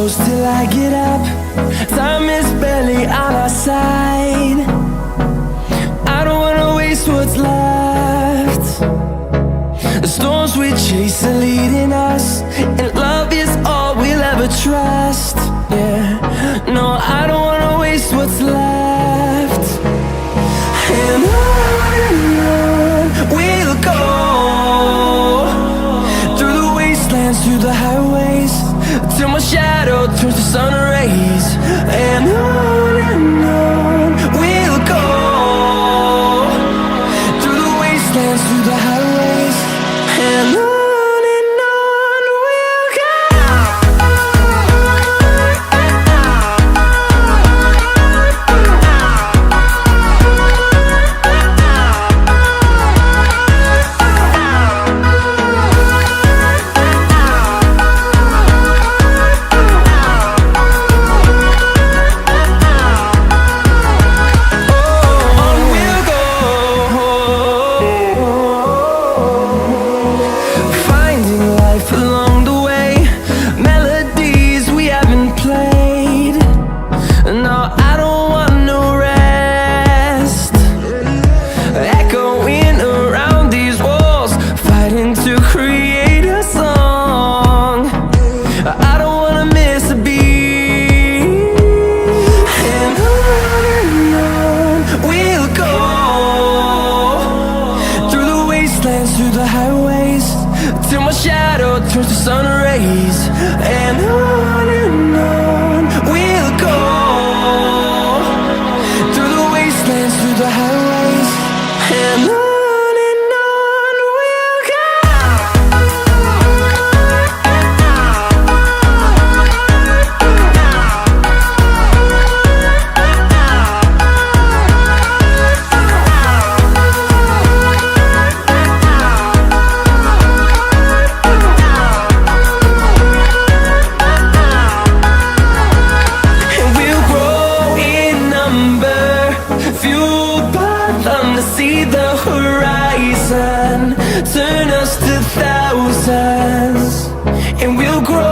close till I get up. Time is barely on our side. I don't wanna waste what's left. The storms we chase are leading us, and love is all we'll ever trust. Yeah, no, I don't wanna waste what's left. And on we'll go, through the wastelands, through the highways, till my shadow turns to sun rays. And on we'll go, through the wastelands, through the highways, and on we'll go. Through the highways, till my shadow turns to sun rays. And on we'll go, through the wastelands, through the highways, and on we'll go. See the horizon turn us to thousands, and we'll grow